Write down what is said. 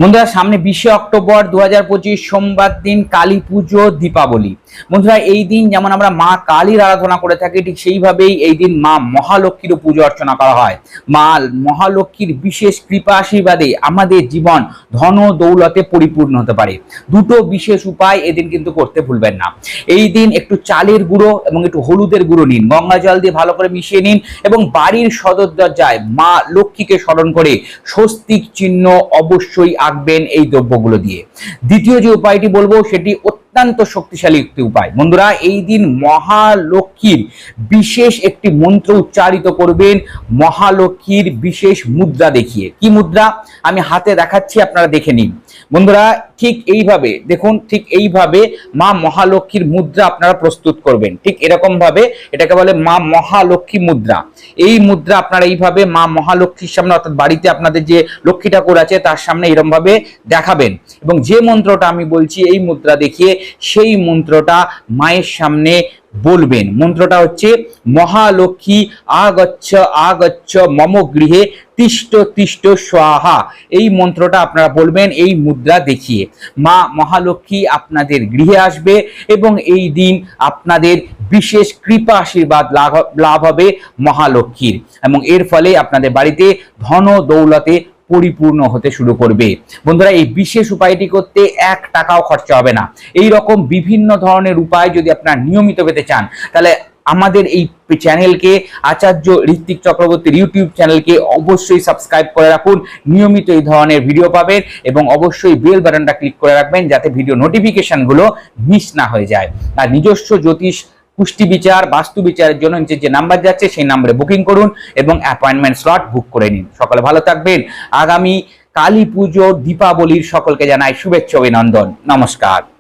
বন্ধুরা সামনে 20শে অক্টোবর 2025 সোমবার দিন কালী পুজো দীপাবলি। বন্ধুরা এই দিন যেমন আমরা মা কালীর আরাধনা করে থাকি, ঠিক সেইভাবেই এই দিন মা মহালক্ষ্মীরও পুজো অর্চনা করা হয়। মা মহালক্ষ্মীর বিশেষ কৃপা আশীর্বাদে আমাদের জীবন ধন দৌলতে পরিপূর্ণ হতে পারে। দুটো বিশেষ উপায় এদিন কিন্তু করতে ভুলবেন না। এই দিন একটু চালের গুঁড়ো এবং একটু হলুদের গুঁড়ো নিন, গঙ্গা জল দিয়ে ভালো করে মিশিয়ে নিন এবং বাড়ির সদর দরজায় মা লক্ষ্মীকে স্মরণ করে স্বস্তিক চিহ্ন অবশ্যই আঁকবেন এই দ্রব্যগুলো দিয়ে। দ্বিতীয় যে উপায়টি বলবো সেটি অত্যন্ত শক্তিশালী একটি উপায়। বন্ধুরা এই দিন মহালক্ষ্মীর বিশেষ একটি মন্ত্র উচ্চারিত করবেন মহালক্ষ্মীর বিশেষ মুদ্রা দেখিয়ে। কি মুদ্রা আমি হাতে দেখাচ্ছি, আপনারা দেখে নিন। বন্ধুরা ঠিক এইভাবে দেখুন, ঠিক এইভাবে মা মহালক্ষ্মীর মুদ্রা আপনারা প্রস্তুত করবেন। ঠিক এরকম ভাবে এটাকে বলে মা মহালক্ষ্মী মুদ্রা। এই মুদ্রা আপনারা এইভাবে মা মহালক্ষ্মীর সামনে, অর্থাৎ বাড়িতে আপনাদের যে লক্ষ্মী ঠাকুর আছে তার সামনে এরকম ভাবে দেখাবেন এবং যে মন্ত্রটা আমি বলছি এই মুদ্রা দেখিয়ে সেই মন্ত্রটা মায়ের সামনে বলবেন। মন্ত্রটা হচ্ছে মহালক্ষ্মী আগচ্ছ আগচ্ছ মম গৃহে তিষ্ঠ তিষ্ঠ স্বাহা। এই মন্ত্রটা আপনারা বলবেন এই মুদ্রা দেখিয়ে। মা মহালক্ষ্মী আপনাদের গৃহে আসবে এবং এই দিন আপনাদের বিশেষ কৃপা আশীর্বাদ লাভ হবে মহালক্ষ্মীর এবং এর ফলে আপনাদের বাড়িতে ধন দৌলতে পরিপূর্ণ হতে শুরু করবে। বন্ধুরা এই বিশেষ উপায়টি করতে 1 টাকাও খরচা হবে না। এই রকম বিভিন্ন ধরনের উপায় যদি আপনারা নিয়মিত পেতে চান তাহলে আমাদের এই চ্যানেলকে, আচার্য ঋত্বিক চক্রবর্তীর ইউটিউব চ্যানেলকে অবশ্যই সাবস্ক্রাইব করে রাখুন। নিয়মিত এই ধরনের ভিডিও পাবেন এবং অবশ্যই বেল বাটনটা ক্লিক করে রাখবেন যাতে ভিডিও নোটিফিকেশনগুলো মিস না হয়ে যায়। আর নিজস্ব জ্যোতিষ, পুষ্টি বিচার, বাস্তু বিচারের জন্য যে নাম্বার যাচ্ছে সেই নম্বরে বুকিং করুন এবং অ্যাপয়েন্টমেন্ট স্লট বুক করে নিন। সকলে ভালো থাকবেন। আগামী কালী পুজো দীপাবলির সকলকে জানাই শুভেচ্ছা অভিনন্দন। নমস্কার।